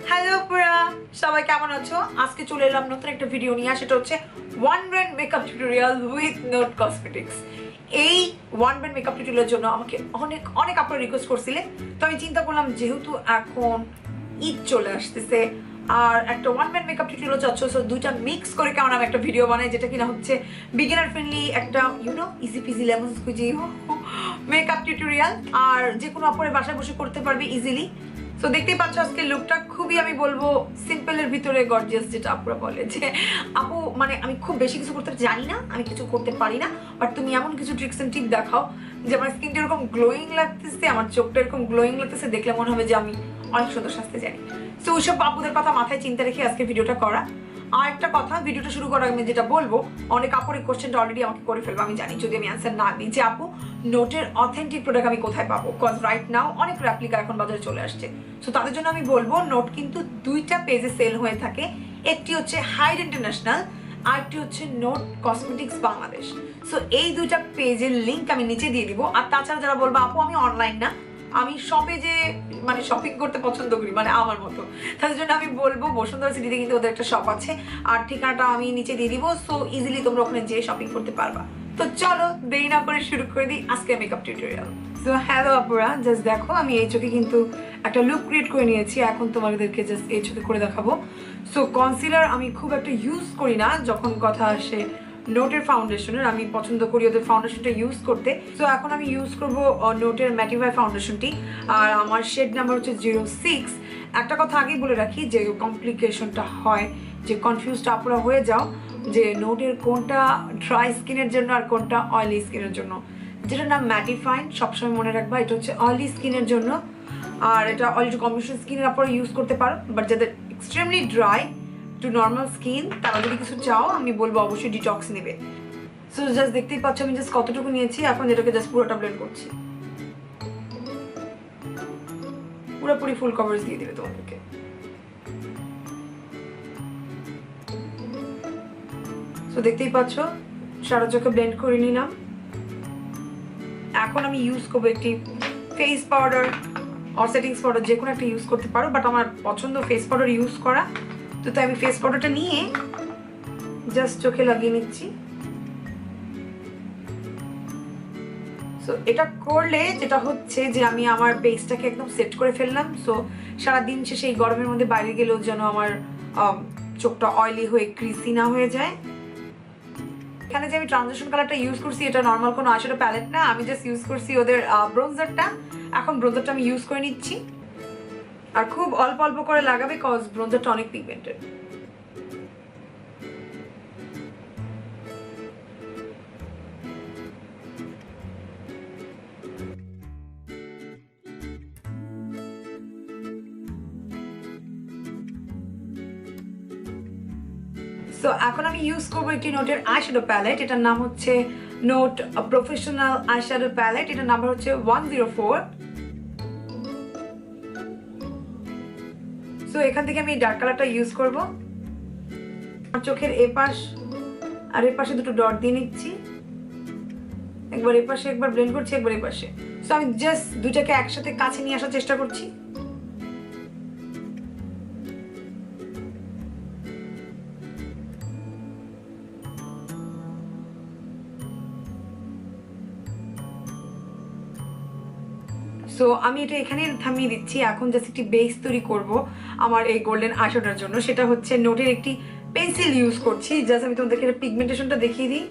Hello পুরা, সবাই কেমন আছো? আজকে চলে এলাম নতুন একটা ভিডিও নিয়ে। সেটা হচ্ছে one brand makeup tutorial with note cosmetics. এই ওয়ান ব্র্যান্ড মেকআপ টিউটোরিয়ালের জন্য আমাকে অনেক অনেক আপনারা রিকোয়েস্ট করছিলে। তো আমি চিন্তা করলাম যেহেতু এখন ঈদ চলে আসতেছে আর একটা ওয়ান ব্র্যান্ড মেকআপ টিউটোরিয়াল চাচ্ছ, সো দুইটা মিক্স করে কেমন আমি একটা ভিডিও বানাই যেটা কিনা হচ্ছে বিগিনার ফ্রেন্ডলি একটা easy peasy lemon squeezy makeup tutorial, আর যে কোনো আপনার বাসায় বসে করতে পারবে ইজিলি। তো দেখতেই পাচ্ছ আজকে লুকটা খুবই আমি বলবো সিম্পলের ভিতরে গর্জিয়াস, যেটা আপুরা বলে যে আপু মানে আমি খুব বেশি কিছু করতে জানি না, আমি কিছু করতে পারি না, বাট তুমি এমন কিছু ট্রিক্স এন্ড টিপ দেখাও যে আমার স্কিনটা এরকম গ্লোয়িং লাগতেছে, আমার চোখটা এরকম গ্লোয়িং লাগতেছে, দেখলে মনে হবে যে আমি অনেক সুন্দর সাজতে জানি। তো ওইসব আপুদের কথা মাথায় চিন্তা রেখে আজকে ভিডিওটা করা। আর একটা কথা, ভিডিওটা শুরু করার আমি যেটা বলবো, অনেক আপুর এই কোশ্চেনটা অলরেডি আমাকে করে ফেলবো আমি জানি যদি আমি অ্যান্সার না দিই, যে আপু নোটের অথেন্টিক প্রোডাক্ট আমি কোথায় পাবো, কজ রাইট নাও অনেক রেপ্লিকা এখন বাজারে চলে আসছে। সো তাদের জন্য আমি বলবো নোট কিন্তু দুইটা পেজে সেল হয়ে থাকে, একটি হচ্ছে হাইড ইন্টারন্যাশনাল, আরেকটি হচ্ছে নোট কসমেটিক্স বাংলাদেশ। সো এই দুইটা পেজের লিঙ্ক আমি নিচে দিয়ে দিব। আর তাছাড়া যারা বলবো আপু আমি অনলাইন না, আমি শপে যে মানে শপিং করতে পছন্দ করি মানে আমার মতো, তাদের জন্য আমি বলবো বসুন্ধরা সিটিতে কিন্তু ওদের একটা শপ আছে, আর ঠিকানাটা আমি নিচে দিয়ে দিব। সো ইজিলি তোমরা ওখানে যেয়ে শপিং করতে পারবা। তো চলো দেরি না করে শুরু করে দিই আজকে মেকআপ টিউটোরিয়াল। সো হ্যালো আপুরা, জাস্ট দেখো আমি এই চোখে কিন্তু একটা লুক ক্রিয়েট করে নিয়েছি, এখন তোমাদেরকে জাস্ট এই চোখে করে দেখাবো। সো কনসিলার আমি খুব একটা ইউজ করি না যখন কথা আসে নোটের ফাউন্ডেশনের, আমি পছন্দ করি ওদের ফাউন্ডেশনটা ইউজ করতে। সো এখন আমি ইউজ করবো নোটের ম্যাটিফাই ফাউন্ডেশনটি, আর আমার শেড নাম্বার হচ্ছে 06। একটা কথা আগেই বলে রাখি যে কমপ্লিকেশনটা হয়, যে কনফিউজটা আপনারা হয়ে যাও যে নোটের কোনটা ড্রাই স্কিনের জন্য আর কোনটা অয়েলি স্কিনের জন্য। যেটা নাম ম্যাটিফাইং, সবসময় মনে রাখবা এটা হচ্ছে অয়েলি স্কিনের জন্য, আর এটা অয়েলি টু কম্বিনেশন স্কিনের আপনারা ইউজ করতে পারো। বাট যাদের extremely dry two normal skin তারা যদি কিছু চাও আমি বলবো অবশ্যই ডিটক্স নেবে। সো জাস্ট দেখতেই পাচ্ছ আমি জাস্ট কতটুকু নিয়েছি, এখন যেটাকে জাস্ট পুরোটা ব্লেন্ড করছি, পুরোপুরি ফুল কভারেজ দিয়ে দিবে তোমাদেরকে। সো দেখতেই পাচ্ছ সারা চোখে ব্লেন্ড করে নিলাম। এখন আমি ইউজ করবো একটি face powder or settings powder, যে কোনো একটা ইউজ করতে পারো, বাট আমার পছন্দ ফেস পাউডার ইউজ করা। তো তাই আমি ফেস পাউডারটা নিয়ে জাস্ট চোখে লাগিয়ে নিচ্ছি। সো এটা করলে যেটা হচ্ছে যে আমি আমার বেসটাকে একদম সেট করে ফেললাম। সো সারাদিন শেষে এই গরমের মধ্যে বাইরে গেলেও যেন আমার চোখটা অয়েলি হয়ে ক্রিসি না হয়ে যায়। এখানে যে আমি ট্রানজিশন কালারটা ইউজ করছি এটা নর্মাল কোনো আইশ্যাডো প্যালেট না, আমি জাস্ট ইউজ করছি ওদের ব্রোঞ্জারটা। এখন ব্রোঞ্জারটা আমি ইউজ করে নিচ্ছি, আর খুব অল্প অল্প করে লাগাবে কজ ব্রোঞ্জারটা অনেক পিগমেন্টেড। সো এখন আমি ইউজ করবো একটি নোটের আইশ্যাডো প্যালেট, এটার নাম হচ্ছে নোট প্রফেশনাল আইশ্যাডো প্যালেট, এটার নাম্বার হচ্ছে 104। সো এখান থেকে আমি ডার্ক কালারটা ইউজ করবো। আমার চোখের এপাশ আর এপাশে দুটো ডট দিয়ে নিচ্ছি, একবার এপাশে একবার ব্লেন্ড করছি, একবার এপাশে। সো আমি জাস্ট দুটাকে একসাথে কাছে নিয়ে আসার চেষ্টা করছি। সো আমি এটা এখানে থামিয়ে দিচ্ছি। এখন জাস্ট একটি বেস তৈরি করব আমার এই গোল্ডেন আইশ্যাডোর জন্য, সেটা হচ্ছে নোটের একটি পেন্সিল ইউজ করছি। জাস্ট আমি তোমাদেরকে এটা পিগমেন্টেশনটা দেখিয়ে দিই,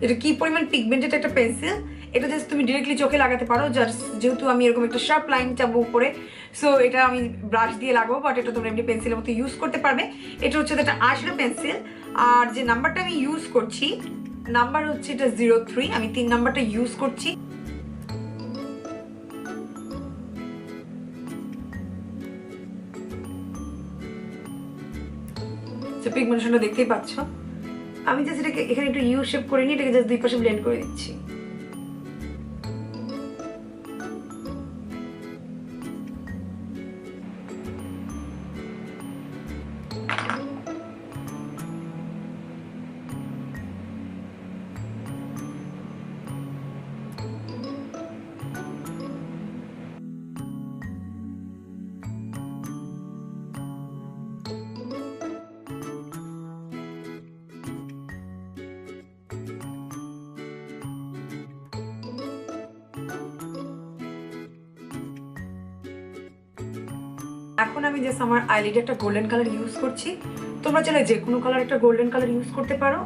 এটা কি পরিমাণ পিগমেন্টেড একটা পেন্সিল। এটা জাস্ট তুমি ডিরেক্টলি চোখে লাগাতে পারো, জাস্ট যেহেতু আমি এরকম একটা শার্প লাইন চাবো উপরে, সো এটা আমি ব্রাশ দিয়ে লাগাবো, বাট এটা তোমরা এমনি পেন্সিলের মতো ইউজ করতে পারবে। এটা হচ্ছে একটা আইশ্যাডো পেন্সিল, আর যে নাম্বারটা আমি ইউজ করছি নাম্বার হচ্ছে এটা 03, আমি 3 নাম্বারটা ইউজ করছি। পিগমেন্টেশনটা দেখতেই পাচ্ছ, আমি জাস্ট এটাকে এখানে একটু ইউ শেপ করে নিয়ে এটাকে জাস্ট দুই পাশে ব্লেন্ড করে দিচ্ছি। এখন আমি জাস্ট আমার আইলিডে একটা গোল্ডেন কালার ইউজ করছি। তোমরা চাইলে যে কোনো কালার একটা গোল্ডেন কালার ইউজ করতে পারো।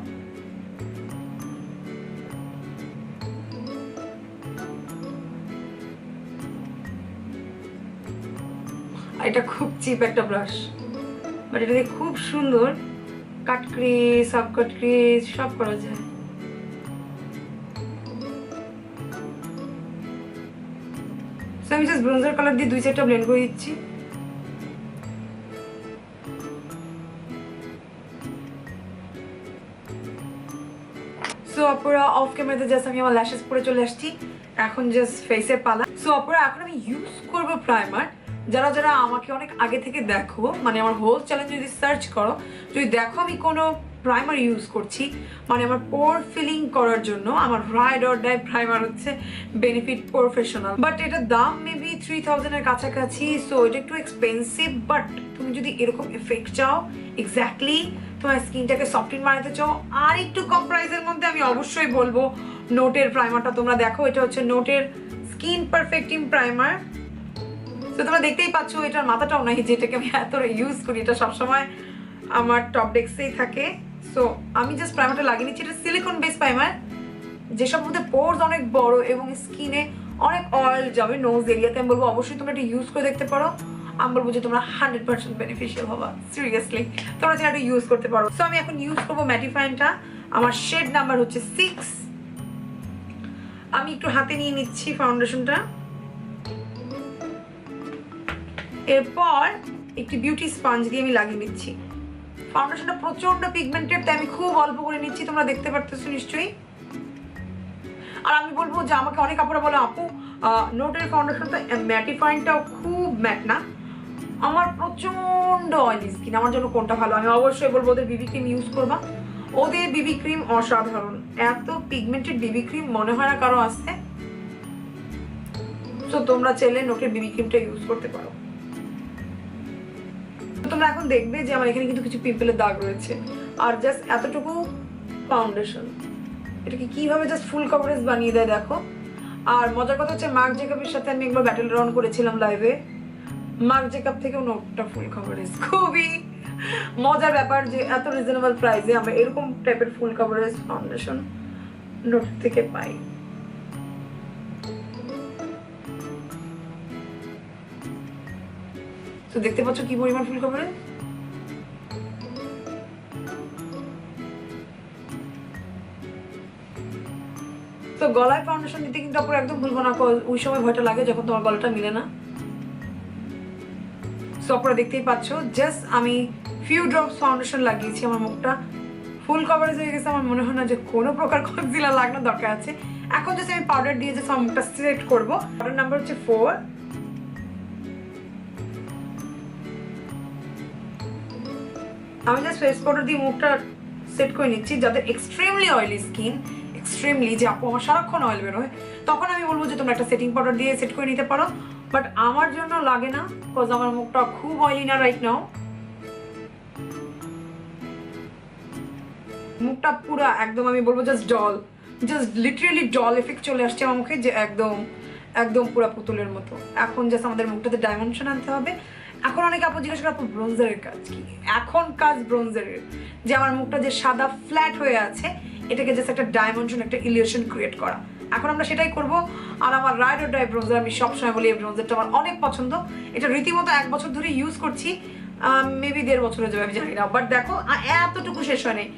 এটা খুব চিপ একটা ব্রাশ, বাট এটা দিয়ে খুব সুন্দর কাট ক্রিজ, সাব কাট ক্রিজ সব করা যায়। আমি জাস্ট ব্রোঞ্জার কালার দিয়ে 2-4টা ব্লেন্ড করে দিচ্ছি। সো আপুরা অফ ক্যামেরাতে জাস্ট আমি আমার ল্যাশেস পরে চলে আসছি, এখন জাস্ট ফেসের পালা। সো আপুরা এখন আমি ইউজ করবো প্রাইমার। যারা যারা আমাকে অনেক আগে থেকে দেখো, মানে আমার হোল চ্যানেল যদি সার্চ করো, যদি দেখো আমি কোনো প্রাইমার ইউজ করছি, মানে আমার পোর ফিলিং করার জন্য আমার রাইড অর ডাই প্রাইমার হচ্ছে বেনিফিট প্রফেশনাল। বাট এটার দাম মেবি 3000-এর কাছাকাছি। সো এটা একটু এক্সপেন্সিভ, বাট তুমি যদি এরকম এফেক্ট চাও, এক্স্যাক্টলি তোমার স্কিনটাকে সফটিন বানাতে চাও আর একটু কম প্রাইসের মধ্যে, আমি অবশ্যই বলবো নোটের প্রাইমারটা তোমরা দেখো। এটা হচ্ছে নোটের স্কিন পারফেক্টিং প্রাইমার। তো তোমরা দেখতেই পাচ্ছ এটার মাথাটাও নাই, যেটাকে আমি এত ইউজ করি, এটা সবসময় আমার টপ ডেস্কেই থাকে। সো আমি জাস্ট প্রাইমারটা লাগিয়ে নিচ্ছি। এটা সিলিকন বেস প্রাইমার, যেসব মধ্যে পোর্স অনেক বড় এবং স্কিনে অনেক অয়েল যাবে নোজ এরিয়াতে, আমি বলবো অবশ্যই তোমরা এটা ইউজ করে দেখতে পারো। আমি বলবো যে তোমরা 100% বেনিফিশিয়াল হবা, সিরিয়াসলি তোমরা যেটা এটা ইউজ করতে পারো। সো আমি এখন ইউজ করবো ম্যাটিফাইংটা। আমার শেড নাম্বার হচ্ছে 6। আমি একটু হাতে নিয়ে নিচ্ছি ফাউন্ডেশনটা। এরপর একটি বিউটি স্পঞ্জ দিয়ে আমি লাগিয়ে নিচ্ছি। ফাউন্ডেশনটা প্রচন্ড পিগমেন্টেড, তাই আমি খুব অল্প করে নিচ্ছি, তোমরা দেখতে পারতেছো নিশ্চয়ই। আর আমি বলবো যে আমাকে অনেক আপুরা বলো আপু নোটের ফাউন্ডেশনটা ম্যাটিফাইংটাও খুব ম্যাট না, আমার প্রচন্ড অয়েলি স্কিন, আমার জন্য কোনটা ভালো? আমি অবশ্যই বলবো ওদের বিবি ক্রিম ইউজ করবা। ওদের বিবি ক্রিম অসাধারণ, এত পিগমেন্টেড বিবি ক্রিম মনে হয় না কারো আছে। তো তোমরা চাইলে নোটের বিবি ক্রিমটা ইউজ করতে পারো। তোমরা এখন দেখবে যে আমার এখানে কিন্তু কিছু পিম্পলের দাগ রয়েছে, আর জাস্ট এতটুকু ফাউন্ডেশন এটাকে কিভাবে জাস্ট ফুল কভারেজ বানিয়ে দেয় দেখো। আর মজার কথা হচ্ছে মার্ক জেকবের সাথে আমি একবার ব্যাটল রান করেছিলাম লাইভে, মার্ক জেকব থেকেও নোটটা ফুল কভারেজ। খুবই মজার ব্যাপার যে এত রিজনেবল প্রাইসে আমরা এরকম টাইপের ফুল কভারেজ ফাউন্ডেশন নোট থেকে পাই। তো দেখতে পাচ্ছ কি পরিমাণ ফুল কভারেজ। তো গলায় ফাউন্ডেশন দিতে কিন্তু আপনারা একদম ভুলবো না, ওই সময় ভয়টা লাগে যখন তোমার গলাটা মিলে না। সো আপনারা দেখতেই পাচ্ছ জাস্ট আমি ফিউ ড্রপস ফাউন্ডেশন লাগিয়েছি, আমার মুখটা ফুল কভারেজ হয়ে গেছে। আমার মনে হয় না যে কোনো প্রকার কনসিলার লাগানোর দরকার আছে। এখন জাস্ট আমি পাউডার দিয়ে জাস্ট আমার মুখটা সিলেক্ট করবো। পাউডার নাম্বার হচ্ছে 4। আমি জাস্ট ফেস পাউডার দিয়ে মুখটা সেট করে নিচ্ছি। যাদের এক্সট্রিমলি অয়েলি স্কিন, এক্সট্রিমলি যে আপু আমার সারাক্ষণ অয়েল বেরোয়, তখন আমি বলবো যে তোমরা একটা সেটিং পাউডার দিয়ে সেট করে নিতে পারো। বাট আমার জন্য লাগে না, বিকজ আমার মুখটা খুব অয়েলি না রাইট নাও। মুখটা পুরো একদম আমি বলবো জাস্ট জল, জাস্ট লিটারেলি জল এফেক্ট চলে আসছে আমার মুখে, যে একদম একদম পুরো পুতুলের মতো। এখন জাস্ট আমাদের মুখটাতে ডাইমেনশন আনতে হবে। এখন অনেকে আপু জিজ্ঞেস করে আপু ব্রোঞ্জারের কাজ কি? এখন কাজ ব্রোঞ্জারের, যে আমার মুখটা যে সাদা ফ্ল্যাট হয়ে আছে এটাকে জাস্ট একটা ডাইমেনশন, একটা ইলিউশন ক্রিয়েট করা। এখন আমরা সেটাই করব। আর আমার রাইড অর ডাই ব্রোঞ্জার, আমি সবসময় বলি এই ব্রোঞ্জারটা আমার অনেক পছন্দ। এটা রীতিমতো 1 বছর ধরে ইউজ করছি, মেবি 1.5 বছর হয়ে যাবে আমি জানি না। বাট দেখো এতটুকু শেষ হয় নাই,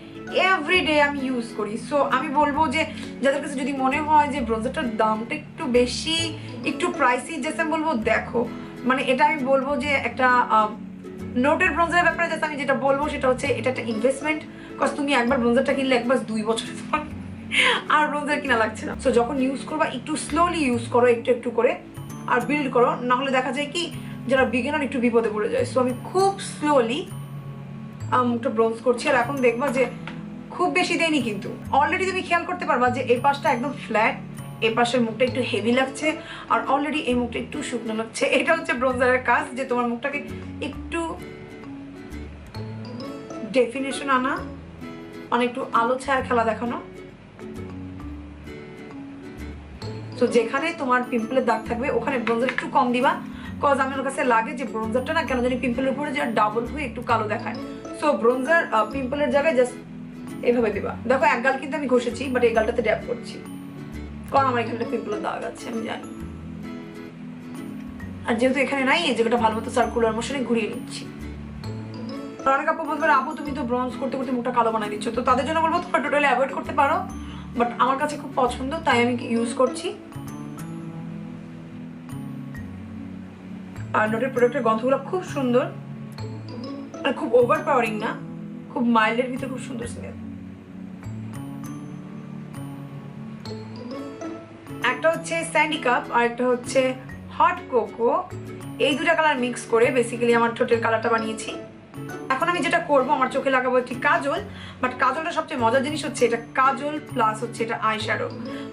এভরিডে আমি ইউজ করি। সো আমি বলবো যে যাদের কাছে যদি মনে হয় যে ব্রোঞ্জারটার দামটা একটু বেশি, একটু প্রাইসি, জাস্ট আমি বলবো দেখো, মানে এটা আমি বলবো যে একটা নোটের ব্রোঞ্জারের ব্যাপারে জাস্ট আমি যেটা বলবো সেটা হচ্ছে এটা একটা ইনভেস্টমেন্ট। কজ তুমি একবার ব্রোঞ্জারটা কিনলে একবার 2 বছর আর ব্রোঞ্জার কিনা লাগছে না। সো যখন ইউজ করবা একটু স্লোলি ইউজ করো, একটু একটু করে, আর বিল্ড করো। না হলে দেখা যায় কি যারা বিগিনার একটু বিপদে পড়ে যায়। সো আমি খুব স্লোলি মুখটা ব্রোঞ্জ করছি। আর এখন দেখবা যে খুব বেশি দেয়নি, কিন্তু অলরেডি তুমি খেয়াল করতে পারবা যে এই পাশটা একদম ফ্ল্যাট, এই পাশের মুখটা একটু হেভি লাগছে, আর অলরেডি এই মুখটা একটু শুকনো লাগছে। এটা হচ্ছে ব্রোঞ্জারের কাজ, যে তোমার মুখটাকে একটু ডেফিনেশন আনা, মানে একটু আলো ছায়ার খেলা দেখানো। তো যেখানে তোমার পিম্পলের দাগ থাকবে ওখানে ব্রোঞ্জার একটু কম দিবা, কজ আমার কাছে লাগে যে ব্রোঞ্জারটা না কেন জানি পিম্পলের উপরে যে ডাবল হয়ে একটু কালো দেখায়। সো ব্রোঞ্জার পিম্পলের জায়গায় জাস্ট এইভাবে দিবা। দেখো এক গাল কিন্তু আমি ঘষেছি, বাট এই গালটাতে ড্যাব করছি কারণ আমার এখানে পিম্পলের দাগ আছে, আমি জানি। আর যেহেতু এখানে নাই, এই জায়গাটা ভালো মতো সার্কুলার মোশনে ঘুরিয়ে নিচ্ছি। অনেক আপু বলবে আপু তুমি তো ব্রঞ্জ করতে করতে মুখটা কালো বানাই দিচ্ছ, তো তাদের জন্য বলবো তোমরা টোটালি অ্যাভয়েড করতে পারো, বাট আমার কাছে খুব পছন্দ তাই আমি ইউজ করছি। আর নোটের প্রোডাক্টের গন্ধগুলো খুব সুন্দর, আর খুব ওভার পাওয়ারিং না, খুব মাইল্ডের ভিতরে খুব সুন্দর স্মেল। একটা হচ্ছে স্যান্ডি কাপ আর একটা হচ্ছে হট কোকো, এই দুটা কালার মিক্স করে বেসিক্যালি আমার ঠোঁটের কালারটা বানিয়েছি। এখন আমি যেটা করবো, আমার চোখে লাগাবো একটি কাজল, বাট কাজলটা সবচেয়ে মজার জিনিস হচ্ছে এটা কাজল প্লাস হচ্ছে এটা আইশ্যাডো।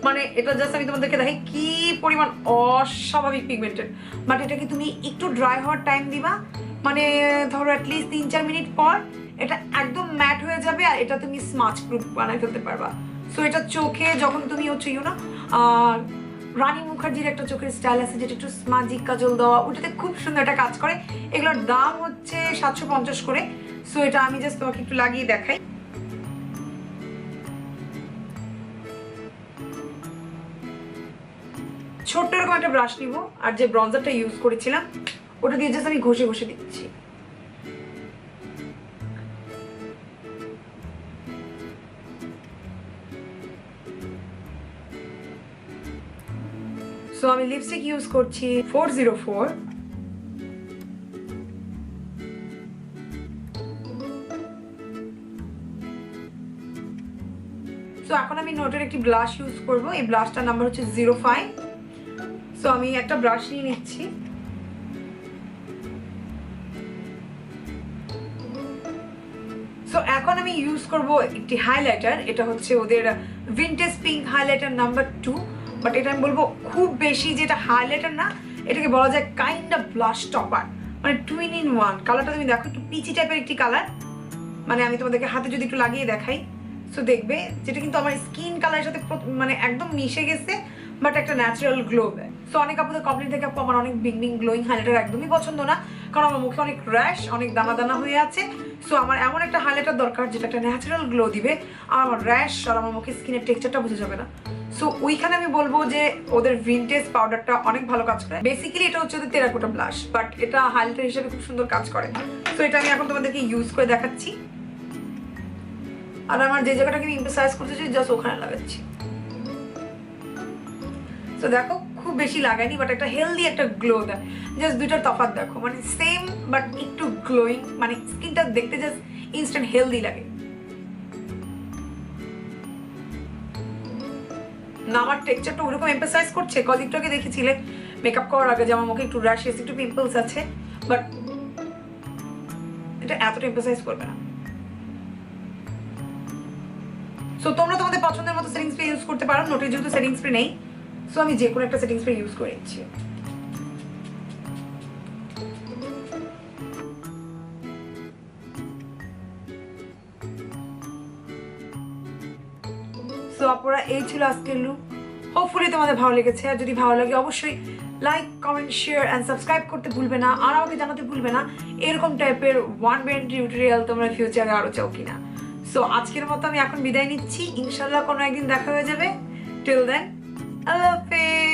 মানে এটা জাস্ট আমি তোমাদেরকে দেখাই কি পরিমাণ অস্বাভাবিক পিগমেন্টেড, বাট এটাকে তুমি একটু ড্রাই হওয়ার টাইম দিবা, মানে ধরো অ্যাটলিস্ট 3-4 মিনিট পর এটা একদম ম্যাট হয়ে যাবে, আর এটা তুমি স্মাচ প্রুফ বানাই ফেলতে পারবা। সো এটা চোখে যখন তুমি হচ্ছে রানী মুখার্জির একটা চোখের স্টাইল আছে যেটা একটু স্মাজিক কাজল দেওয়া, ওটাতে খুব সুন্দর একটা কাজ করে। এগুলোর দাম হচ্ছে 750 করে। সো এটা আমি জাস্ট তোমাকে একটু লাগিয়ে দেখাই। ছোট্ট এরকম একটা ব্রাশ নিব, আর যে ব্রঞ্জারটা ইউজ করেছিলাম ওটা দিয়ে জাস্ট আমি ঘষে ঘষে দিচ্ছি। সো আমি লিপস্টিক ইউজ করছি 404। সো এখন আমি নোটের একটি ব্লাশ ইউজ করব, এই ব্লাশটার নাম্বার হচ্ছে 05। সো আমি একটা ব্রাশ নিয়ে নিচ্ছি। সো এখন আমি ইউজ করব একটি হাইলাইটার, এটা হচ্ছে ওদের vintage pink highlighter number 2, but এটা আমি বলবো খুব বেশি যেটা হাইলাইটার না, এটাকে বলা যায় কাইন্ড অফ ব্লাশ টপার, মানে 2-in-1। কালারটা তুমি দেখো একটু পিচি টাইপের একটি কালার, মানে আমি তোমাদেরকে হাতে যদি একটু লাগিয়ে দেখাই সো দেখবে যেটা কিন্তু আমার স্কিন কালারের সাথে মানে একদম মিশে গেছে, বাট একটা ন্যাচারাল গ্লো দেয়। সো অনেক আপুদের কমপ্লেন থেকে আপু আমার অনেক বিং বিং গ্লোয়িং হাইলাইটার একদমই পছন্দ না, কারণ আমার মুখে অনেক র্যাশ, অনেক দানা দানা হয়ে আছে। সো আমার এমন একটা হাইলাইটার দরকার যেটা একটা ন্যাচারাল গ্লো দিবে, আর আমার র্যাশ আর আমার মুখে স্কিনের টেক্সচারটা বোঝা যাবে না। সো ওইখানে আমি বলবো যে ওদের ভিনটেজ পাউডারটা অনেক ভালো কাজ করে। বেসিক্যালি এটা হচ্ছে ওদের টেরাকোটা ব্লাশ, বাট এটা হাইলাইটার হিসেবে খুব সুন্দর কাজ করে। সো এটা আমি এখন তোমাদেরকে ইউজ করে দেখাচ্ছি, আর আমার যে জায়গাটাকে আমি এমফাসাইজ করতেছি জাস্ট ওখানে লাগাচ্ছি। তো দেখো খুব বেশি লাগাইনি, বাট একটা হেলদি একটা গ্লো দেয়। জাস্ট দুইটার তফাৎ দেখো, মানে সেম বাট একটু গ্লোয়িং, মানে স্কিনটা দেখতে জাস্ট ইনস্ট্যান্ট হেলদি লাগে। না আমার টেক্সচারটা ওরকম এমফাসাইজ করছে, কদিকটাকে দেখেছিলে মেকআপ করার আগে যে আমার মুখে একটু র্যাশেস একটু পিম্পলস আছে, বাট এটা এতটা এমফাসাইজ করবে না। সো তোমরা তোমাদের পছন্দের মতো সেটিং স্প্রে ইউজ করতে পারো, নোটের যেহেতু সেটিং স্প্রে নেই সো আমি যে কোনো একটা সেটিং স্প্রে ইউজ করে নিচ্ছি। সো আপনারা এই ছিল আজকের লুক, হোপফুলি তোমাদের ভালো লেগেছে। আর যদি ভালো লাগে অবশ্যই like comment share and subscribe করতে ভুলবে না, আর আমাকে জানাতে ভুলবে না এরকম টাইপের ওয়ান ব্যান্ড টিউটোরিয়াল তোমরা ফিউচারে আরো চাও কিনা। সো আজকের মতো আমি এখন বিদায় নিচ্ছি, ইনশাল্লাহ কোনো একদিন দেখা হয়ে যাবে। টিল দেন আল্লাহ হাফেজ।